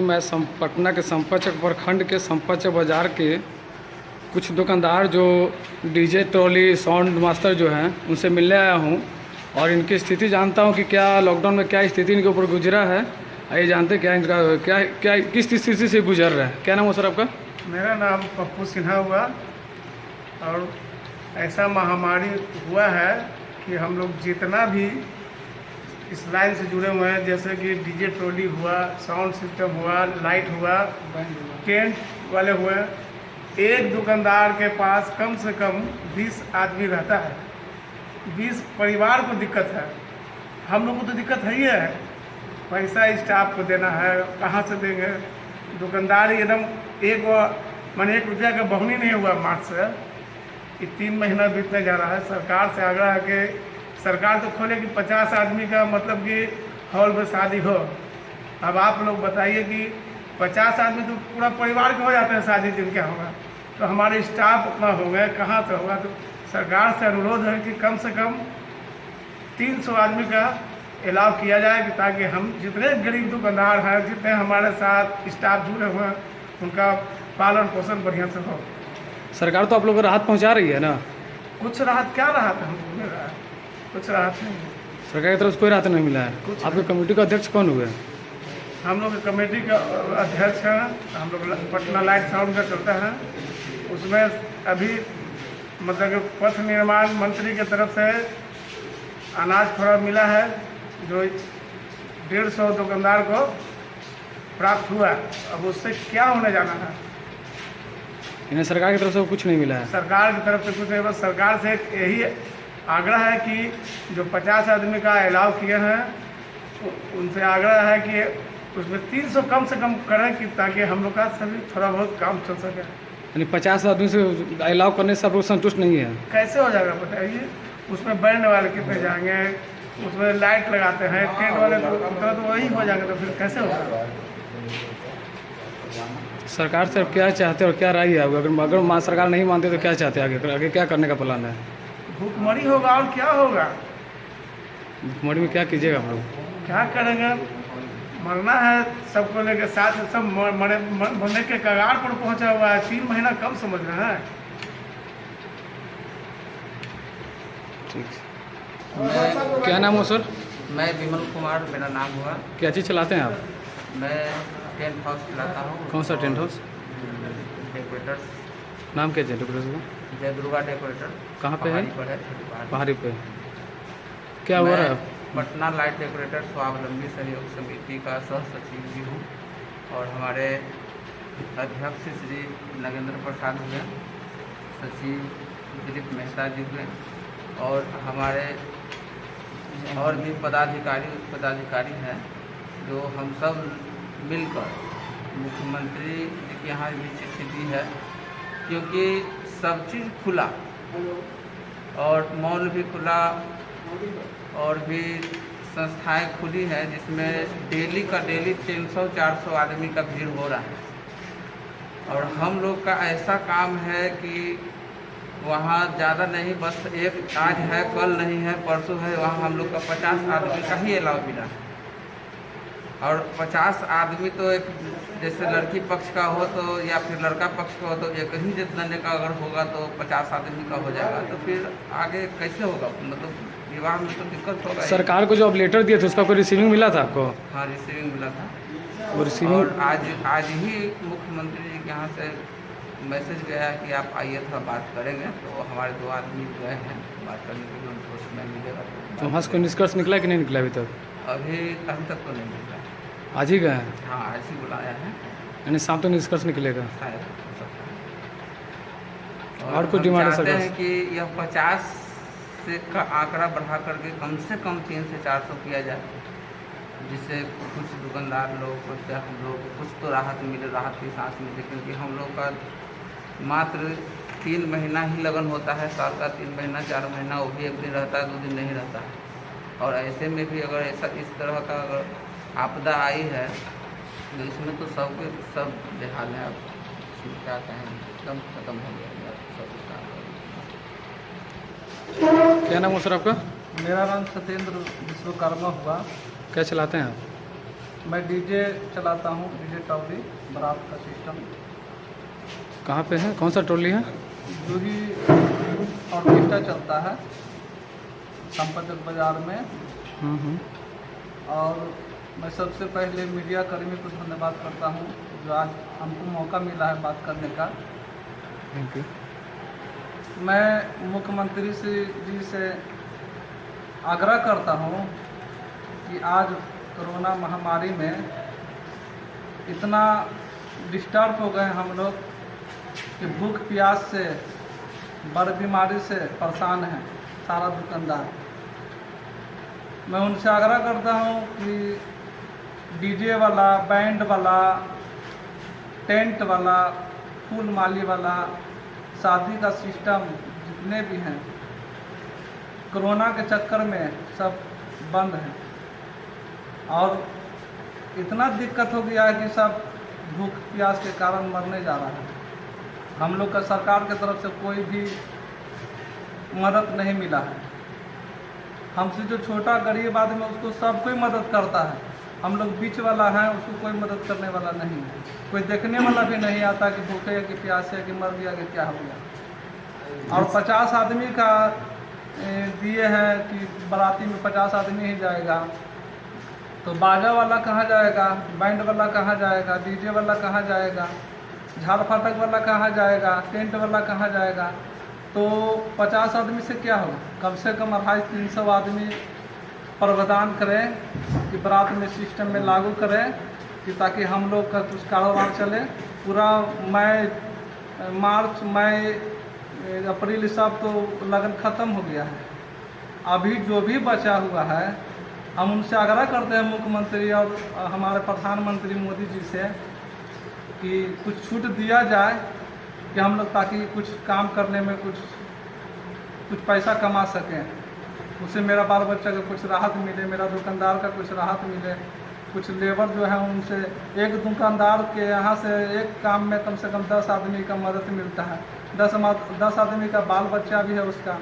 मैं पटना के संपतचक प्रखंड के संपतचक बाज़ार के कुछ दुकानदार जो डीजे ट्रॉली साउंड मास्टर जो हैं उनसे मिलने आया हूं और इनकी स्थिति जानता हूं कि क्या लॉकडाउन में क्या स्थिति इनके ऊपर गुजरा है। आइए जानते क्या इनका क्या क्या किस स्थिति से गुजर रहा है। क्या नाम हो सर आपका? मेरा नाम पप्पू सिन्हा हुआ। और ऐसा महामारी हुआ है कि हम लोग जितना भी इस लाइन से जुड़े हुए हैं, जैसे कि डीजे ट्रॉली हुआ, साउंड सिस्टम हुआ, लाइट हुआ, टेंट वाले हुए, एक दुकानदार के पास कम से कम 20 आदमी रहता है। 20 परिवार को दिक्कत है। हम लोग को तो दिक्कत है ही है, पैसा स्टाफ को देना है, कहाँ से देंगे। दुकानदार एकदम एक रुपया का बहुनी नहीं हुआ मार्च से। कि 3 महीना बीतने जा रहा है। सरकार से आग्रह है कि सरकार तो खोले कि 50 आदमी का मतलब कि हॉल में शादी हो। अब आप लोग बताइए कि 50 आदमी तो पूरा परिवार के हो जाते हैं शादी, दिन क्या होगा। तो हमारे स्टाफ उतना हो गए, कहाँ से होगा। तो सरकार से अनुरोध है कि कम से कम 300 आदमी का अलाउ किया जाए कि ताकि हम जितने गरीब दुकानदार हैं, जितने हमारे साथ स्टाफ जुड़े हुए हैं, उनका पालन पोषण बढ़िया से हो। सरकार तो आप लोग को राहत पहुंचा रही है ना? कुछ राहत, क्या राहत हमको मिल रहा है? कुछ राहत नहीं। सरकार की तरफ से कोई राहत नहीं मिला है। आपके कमेटी का अध्यक्ष कौन हुए? हम लोग कमेटी का अध्यक्ष हैं। हम लोग पटना लाइट साउंड का चलता है। उसमें अभी मतलब कि पथ निर्माण मंत्री की तरफ से अनाज थोड़ा मिला है, जो 150 दुकानदार को प्राप्त हुआ। अब उससे क्या होने जाना है। इन्हें सरकार की तरफ से कुछ नहीं मिला है। सरकार की तरफ से कुछ नहीं, बस सरकार से यही आग्रह है कि जो 50 आदमी का अलाउ किए हैं, उनसे आग्रह है कि उसमें 300 कम से कम करें कि ताकि हम लोग का सभी थोड़ा बहुत काम चल सके। यानी 50 आदमी से अलाउ करने से आप लोग संतुष्ट नहीं है? कैसे हो जाएगा बताइए। उसमें बैंड वाले कितने जाएंगे, उसमें लाइट लगाते हैं, टेंट वाले तो वही हो जाएंगे, तो फिर कैसे होगा। सरकार से क्या चाहते हैं और क्या राय है? अगर सरकार नहीं मानते तो क्या चाहते हैं आगे क्या करने का प्लान है? भूखमरी होगा और क्या होगा। भूखमरी में क्या कीजिएगा आप लोग? क्या करेंगे, मरना है सबको लेके साथ। सब मरने के कगार पर पहुंचा हुआ है। 3 महीना कम समझ रहे हैं। ठीक। क्या नाम हो सर? मैं विमल कुमार मेरा नाम हुआ। क्या चीज़ चलाते हैं आप? मैं टेंट हाउस चलाता हूँ। कौन सा टेंट हाउस? डेकोरेटर्स। नाम क्या है डेकोरेटर का? जय दुर्गा डेकोरेटर। कहाँ पे है? पर है पहाड़ी पे। क्या हुआ रहा है? पटना लाइट डेकोरेटर स्वावलंबी सहयोग समिति का सह सचिव भी हूँ। और हमारे अध्यक्ष श्री नगेंद्र प्रसाद हुए, सचिव दिलीप मेहता जी हुए, और हमारे और भी पदाधिकारी हैं, जो हम सब मिलकर मुख्यमंत्री जी के यहाँ भी चिट्ठी दी है। क्योंकि सब चीज़ खुला और मॉल भी खुला और भी संस्थाएं खुली है, जिसमें डेली का डेली 300-400 आदमी का भीड़ हो रहा है। और हम लोग का ऐसा काम है कि वहाँ ज़्यादा नहीं, बस एक आज है, कल नहीं है, परसों है, वहाँ हम लोग का 50 आदमी का ही अलाउ मिला है। और 50 आदमी तो एक जैसे लड़की पक्ष का हो तो या फिर लड़का पक्ष का हो तो एक ही जने का अगर होगा तो 50 आदमी का हो जाएगा। तो फिर आगे कैसे होगा, मतलब विवाह में तो दिक्कत होगा। सरकार को जो आप लेटर दिए थे उसका कोई रिसीविंग मिला था आपको? हाँ, रिसीविंग मिला था। वो रिसीविंग और आज ही मुख्यमंत्री जी के यहाँ से मैसेज गया है कि आप आइए थोड़ा बात करेंगे। तो हमारे 2 आदमी गए हैं बात करने के लिए, उनको समय मिलेगा। तो वहाँ से कोई निष्कर्ष निकला कि नहीं निकला अभी तक? अभी तक तो नहीं मिला। आज ही गए हैं? हाँ, आज ही बुलाया है। यानी शाम तक निष्कर्ष निकलेगा शायद हो सकता है। और कुछ डिमांड है चाहते सरकार हैं कि यह 50 से का आंकड़ा बढ़ा करके कम से कम 300 से 400 किया जाए, जिससे कुछ दुकानदार लोग को, हम लोग को कुछ तो राहत मिले, राहत की सांस मिले। क्योंकि हम लोग का मात्र 3 महीना ही लगन होता है, साल का 3 महीना 4 महीना, वो भी 1 दिन रहता है, 2 दिन नहीं रहता है। और ऐसे में भी अगर ऐसा इस तरह का अगर आपदा आई है तो इसमें तो सब बेहाल है। अब क्या कहें, एकदम खत्म हो गया सब काम। क्या नाम हो सर आपका? मेरा नाम सत्येंद्र विश्वकर्मा हुआ। क्या चलाते हैं आप? मैं डीजे चलाता हूँ, डीजे टॉली बारात का सिस्टम। कहाँ पे है, कौन सा टोली है? जूही ऑर्केस्ट्रा चलता है संपतचक बाज़ार में। हम्म। और मैं सबसे पहले मीडिया कर्मी को धन्यवाद करता हूँ जो आज हमको मौका मिला है बात करने का। Thank you. मैं मुख्यमंत्री जी से आग्रह करता हूँ कि आज कोरोना महामारी में इतना डिस्टर्ब हो गए हम लोग कि भूख प्यास से, बड़ बीमारी से परेशान हैं सारा दुकानदार। मैं उनसे आग्रह करता हूँ कि डीजे वाला, बैंड वाला, टेंट वाला, फूल माली वाला, शादी का सिस्टम जितने भी हैं कोरोना के चक्कर में सब बंद हैं। और इतना दिक्कत हो गया है कि सब भूख प्यास के कारण मरने जा रहा है। हम लोग का सरकार की तरफ से कोई भी मदद नहीं मिला है। हमसे जो छोटा गरीब आदमी है उसको सब कोई मदद करता है, हम लोग बीच वाला हैं, उसको कोई मदद करने वाला नहीं है। कोई देखने वाला भी नहीं आता कि भूखे है कि प्यासे है कि मर गया कि क्या हो गया। और 50 आदमी का दिए हैं कि बाराती में 50 आदमी ही जाएगा, तो बाजा वाला कहाँ जाएगा, बैंड वाला कहाँ जाएगा, डीजे वाला कहाँ जाएगा, झाड़ फाटक वाला कहाँ जाएगा, टेंट वाला कहाँ जाएगा। तो 50 आदमी से क्या होगा, कम से कम 250-300 आदमी प्रावधान करें कि बारात में सिस्टम में लागू करें कि ताकि हम लोग का कुछ कारोबार चले। पूरा मार्च, मई, अप्रैल सब तो लगन ख़त्म हो गया है। अभी जो भी बचा हुआ है हम उनसे आग्रह करते हैं मुख्यमंत्री और हमारे प्रधानमंत्री मोदी जी से कि कुछ छूट दिया जाए कि हम लोग ताकि कुछ काम करने में कुछ पैसा कमा सकें, उससे मेरा बाल बच्चा का कुछ राहत मिले, मेरा दुकानदार का कुछ राहत मिले। कुछ लेबर जो है उनसे, एक दुकानदार के यहाँ से एक काम में कम से कम 10 आदमी का मदद मिलता है। 10 आदमी का बाल बच्चा भी है उसका,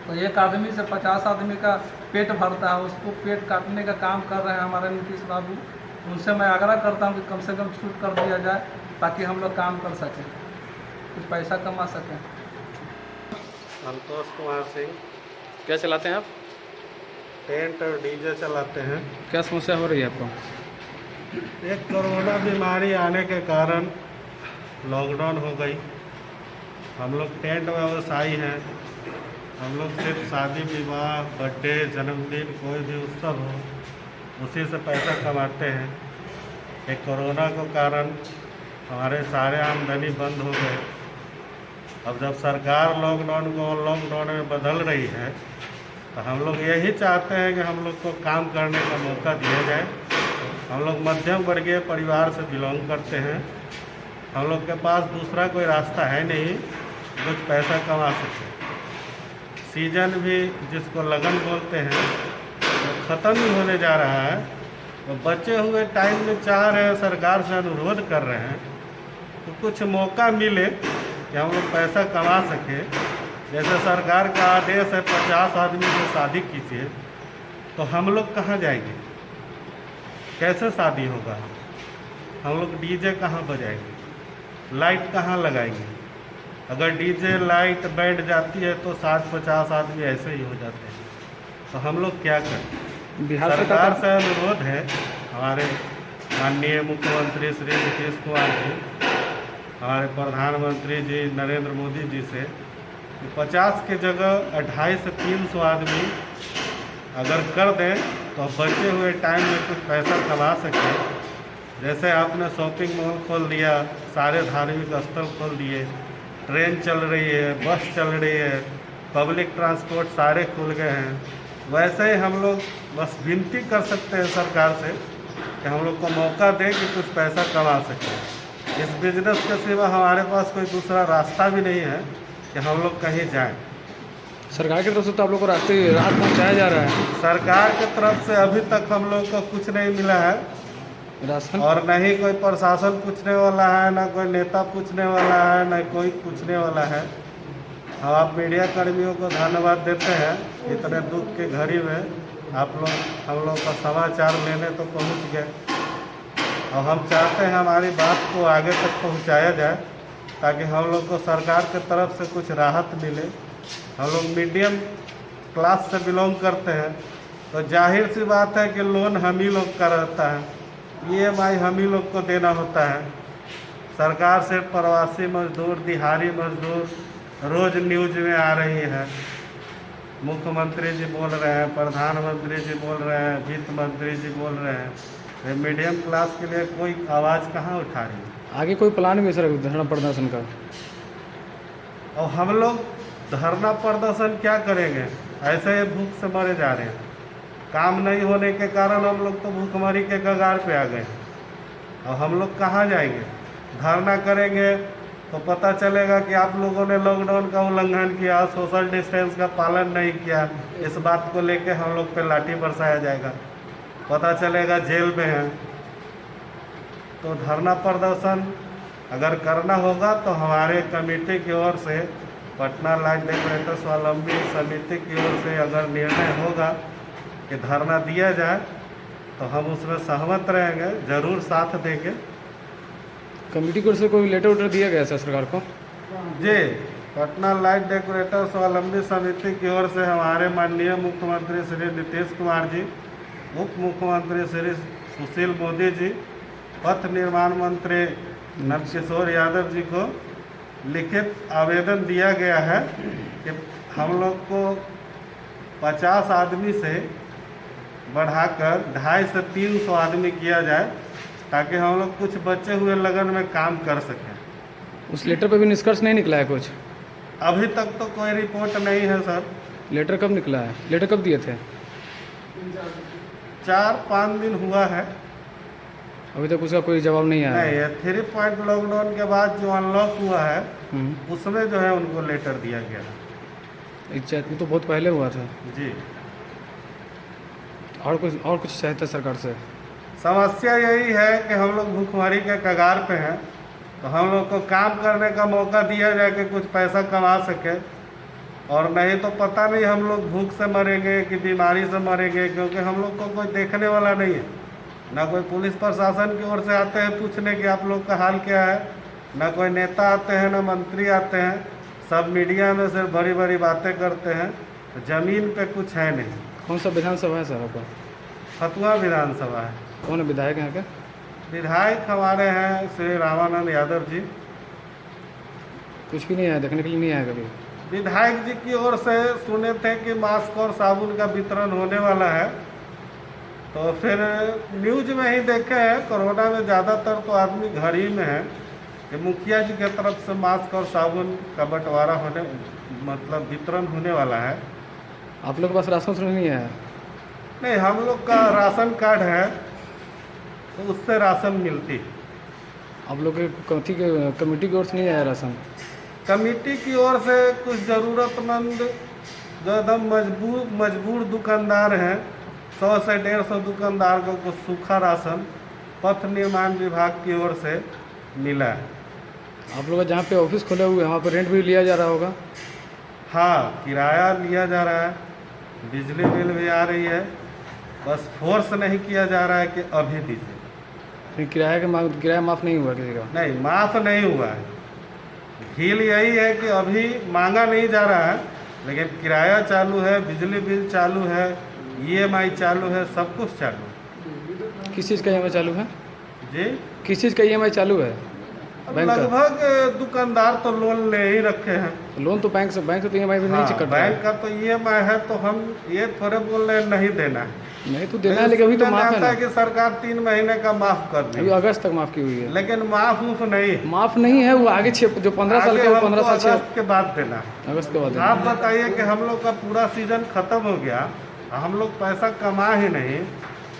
तो एक आदमी से 50 आदमी का पेट भरता है। उसको पेट काटने का काम कर रहे हैं हमारे नीतीश बाबू। उनसे मैं आग्रह करता हूँ कि कम से कम छूट कर दिया जाए ताकि हम लोग काम कर सकें, कुछ पैसा कमा सकें। संतोष कुमार सिंह। क्या चलाते हैं आप? टेंट और डीजे चलाते हैं। क्या समस्या हो रही है आपको? एक कोरोना बीमारी आने के कारण लॉकडाउन हो गई। हम लोग टेंट व्यवसायी हैं। हम लोग सिर्फ शादी विवाह, बर्थडे, जन्मदिन, कोई भी उत्सव हो उसी से पैसा कमाते हैं। एक कोरोना के कारण हमारे सारे आमदनी बंद हो गए। अब जब सरकार लॉकडाउन को लॉकडाउन में बदल रही है तो हम लोग यही चाहते हैं कि हम लोग को काम करने का मौका दिया जाए। हम लोग मध्यम वर्गीय परिवार से बिलोंग करते हैं। हम लोग के पास दूसरा कोई रास्ता है नहीं कुछ पैसा कमा सके। सीजन भी जिसको लगन बोलते हैं वो ख़त्म ही होने जा रहा है। तो बचे हुए टाइम में चाह रहे हैं, सरकार से अनुरोध कर रहे हैं तो कुछ मौका मिले कि हम लोग पैसा कमा सके। जैसे सरकार का आदेश है 50 आदमी से शादी कीजिए, तो हम लोग कहाँ जाएंगे, कैसे शादी होगा? हम लोग डीजे कहाँ बजाएंगे, लाइट कहाँ लगाएंगे? अगर डीजे लाइट बैंड जाती है तो 60-50 आदमी ऐसे ही हो जाते हैं। तो हम लोग क्या करें? बिहार सरकार से अनुरोध है हमारे माननीय मुख्यमंत्री श्री नीतीश कुमार जी, हमारे प्रधानमंत्री जी नरेंद्र मोदी जी से 50 के जगह 250 से 300 आदमी अगर कर दें तो बचे हुए टाइम में कुछ पैसा कमा सकें। जैसे आपने शॉपिंग मॉल खोल दिया, सारे धार्मिक स्थल खोल दिए, ट्रेन चल रही है, बस चल रही है, पब्लिक ट्रांसपोर्ट सारे खुल गए हैं। वैसे ही हम लोग बस विनती कर सकते हैं सरकार से कि हम लोग को मौका दें कि कुछ पैसा कमा सकें। इस बिज़नेस के सिवा हमारे पास कोई दूसरा रास्ता भी नहीं है कि हम लोग कहीं जाएं। सरकार की तरफ से तो आप लोग को राहत पहुंचाया जा रहा है। सरकार की तरफ से अभी तक हम लोग को कुछ नहीं मिला है, राशन और न ही कोई प्रशासन पूछने वाला है, न कोई नेता पूछने वाला है, न कोई पूछने वाला है। हम आप मीडिया कर्मियों को धन्यवाद देते हैं, इतने दुख की घड़ी में आप लोग हम लोग का समाचार लेने तो पहुंच गए। और हम चाहते हैं हमारी बात को आगे तक पहुंचाया जाए ताकि हम लोग को सरकार की तरफ से कुछ राहत मिले। हम लोग मीडियम क्लास से बिलोंग करते हैं, तो जाहिर सी बात है कि लोन हम ही लोग का रहता है, EMI हम ही लोग को देना होता है। सरकार से प्रवासी मजदूर, दिहाड़ी मजदूर रोज़ न्यूज में आ रही है। मुख्यमंत्री जी बोल रहे हैं, प्रधानमंत्री जी बोल रहे हैं, वित्त मंत्री जी बोल रहे हैं, ये मीडियम क्लास के लिए कोई आवाज़ कहाँ उठा रही है। आगे कोई प्लान भी सर धरना प्रदर्शन का? और हम लोग धरना प्रदर्शन क्या करेंगे, ऐसे ही भूख से मरे जा रहे हैं। काम नहीं होने के कारण हम लोग तो भूखमरी के कगार पे आ गए। और हम लोग कहाँ जाएंगे? धरना करेंगे तो पता चलेगा कि आप लोगों ने लॉकडाउन का उल्लंघन किया, सोशल डिस्टेंस का पालन नहीं किया। इस बात को लेके हम लोग पे लाठी बरसाया जाएगा, पता चलेगा जेल में है। तो धरना प्रदर्शन अगर करना होगा तो हमारे कमेटी की ओर से, पटना लाइट डेकोरेटर स्वावलंबी समिति की ओर से अगर निर्णय होगा कि धरना दिया जाए तो हम उसमें सहमत रहेंगे, ज़रूर साथ देंगे। कमेटी की ओर से कोई लेटर वेटर दिया गया सर सरकार को? जी, पटना लाइट डेकोरेटर स्वावलंबी समिति की ओर से हमारे माननीय मुख्यमंत्री श्री नीतीश कुमार जी, उप मुख्यमंत्री श्री सुशील मोदी जी, पथ निर्माण मंत्री नंदकिशोर यादव जी को लिखित आवेदन दिया गया है कि हम लोग को 50 आदमी से बढ़ाकर 250 से 300 आदमी किया जाए ताकि हम लोग कुछ बचे हुए लगन में काम कर सकें। उस लेटर पे भी निष्कर्ष नहीं निकला है कुछ? अभी तक तो कोई रिपोर्ट नहीं है सर। लेटर कब निकला है? लेटर कब दिए थे? 4-5 दिन हुआ है। अभी तक उसका कोई जवाब नहीं आया? नहीं, 3 पॉइंट लॉकडाउन के बाद जो अनलॉक हुआ है हम्म। उसमें जो है उनको लेटर दिया गया है। अच्छा, तो बहुत पहले हुआ था। जी, और कुछ चाहते हैं सरकार से? समस्या यही है कि हम लोग भूखमरी के कगार पे हैं, तो हम लोग को काम करने का मौका दिया जाए कि कुछ पैसा कमा सके। और नहीं तो पता नहीं हम लोग भूख से मरेंगे कि बीमारी से मरेंगे, क्योंकि हम लोग को कोई देखने वाला नहीं है। ना कोई पुलिस प्रशासन की ओर से आते हैं पूछने कि आप लोग का हाल क्या है, ना कोई नेता आते हैं, ना मंत्री आते हैं। सब मीडिया में सिर्फ बड़ी बड़ी बातें करते हैं, तो ज़मीन पे कुछ है नहीं। कौन सा विधानसभा है सर आपका? फतुहा विधानसभा है। कौन है विधायक यहाँ के? विधायक हमारे हैं श्री रामानंद यादव जी। कुछ भी नहीं आया, देखने के लिए नहीं आया कभी? विधायक जी की ओर से सुने थे कि मास्क और साबुन का वितरण होने वाला है, तो फिर न्यूज में ही देखे हैं। कोरोना में ज़्यादातर तो आदमी घर ही में है कि मुखिया जी की तरफ से मास्क और साबुन का बंटवारा होने, मतलब वितरण होने वाला है। आप लोग के पास राशन वासन नहीं आया? नहीं, हम लोग का राशन कार्ड है तो उससे राशन मिलती है। आप लोग के कथी के कमेटी की ओर से नहीं आया राशन? कमेटी की ओर से कुछ ज़रूरतमंद जो एकदम मजबूर दुकानदार हैं, 100 से 150 दुकानदार को कुछ सूखा राशन पथ निर्माण विभाग की ओर से मिला है। आप लोग का जहाँ पे ऑफिस खोले हुए हैं वहाँ पर रेंट भी लिया जा रहा होगा? हाँ, किराया लिया जा रहा है, बिजली बिल भी आ रही है, बस फोर्स नहीं किया जा रहा है कि अभी दीजिए। फिर किराया माफ़ नहीं हुआ किसी का? नहीं, माफ़ नहीं हुआ है। ढील यही है कि अभी मांगा नहीं जा रहा है, लेकिन किराया चालू है, बिजली बिल चालू है, EMI चालू है, सब कुछ चालू है। किस चीज़ का EMI चालू है जी, किस चीज़ का EMI चालू है? अब बैंक का? लगभग दुकानदार तो लोन ले ही रखे हैं। लोन तो बैंक से तो EMI भी नहीं हाँ, चेक करता बैंक है। का तो EMI है, तो हम ये थोड़े बोल रहे हैं नहीं देना है। नहीं तो देना है, लेकिन अभी तो सुनने में माफ़ है आता ना? है कि सरकार 3 महीने का माफ़ कर दी, अभी अगस्त तक माफ़ की हुई है। लेकिन माफ़ नहीं, माफ़ नहीं है वो आगे जो 15 साल आगे का, वो हमको 15 साल 6 अगस्त के बाद देना है। अगस्त के बाद आप बताइए कि हम लोग का पूरा सीजन खत्म हो गया, हम लोग पैसा कमा ही नहीं,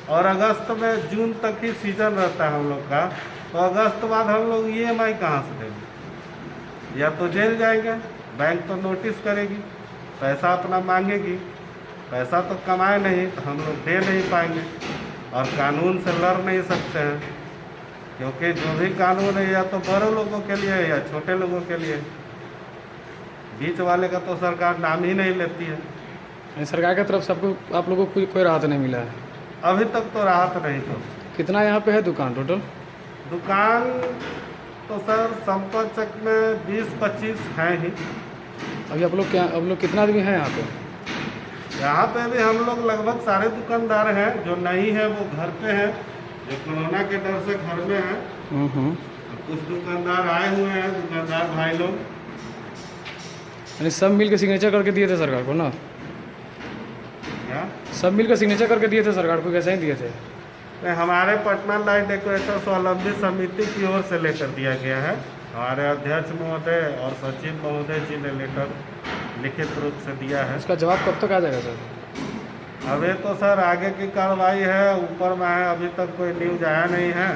और अगस्त में जून तक ही सीजन रहता है हम लोग का, तो अगस्त बाद हम लोग EMI कहाँ से देंगे? या तो जेल जाएंगे, बैंक तो नोटिस करेगी, पैसा अपना मांगेगी, पैसा तो कमाए नहीं तो हम लोग दे नहीं पाएंगे, और कानून से लड़ नहीं सकते हैं, क्योंकि जो भी कानून है या तो बड़े लोगों के लिए है या छोटे लोगों के लिए, बीच वाले का तो सरकार नाम ही नहीं लेती है। सरकार की तरफ सबको आप लोगों को कोई राहत नहीं मिला है अभी तक तो राहत नहीं। तो कितना यहाँ पे है दुकान टोटल? दुकान तो सर संपाचक में 20-25 हैं ही। अभी आप लोग कितना आदमी हैं यहाँ पे? यहाँ पे भी हम लोग लगभग सारे दुकानदार हैं। जो नहीं है वो घर पे हैं, जो कोरोना के डर से घर में हैं। कुछ दुकानदार आए हुए हैं, दुकानदार भाई लोग। यानी सब मिल के सिग्नेचर करके दिए थे सरकार को ना? क्या सब मिल के सिग्नेचर करके दिए थे सरकार को, कैसे ही दिए थे? नहीं, हमारे पटना लाइट डेकोरेटर स्वावलंबी समिति की ओर से लेकर दिया गया है। हमारे अध्यक्ष महोदय और सचिव महोदय जी ने लेटर लिखित रूप से दिया है। इसका जवाब कब तक आ जाएगा सर? अभी तो सर आगे की कार्रवाई है, ऊपर में है, अभी तक कोई न्यूज आया नहीं है।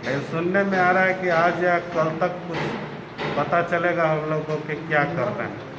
लेकिन सुनने में आ रहा है कि आज या कल तक कुछ पता चलेगा हम लोग को कि क्या करना है।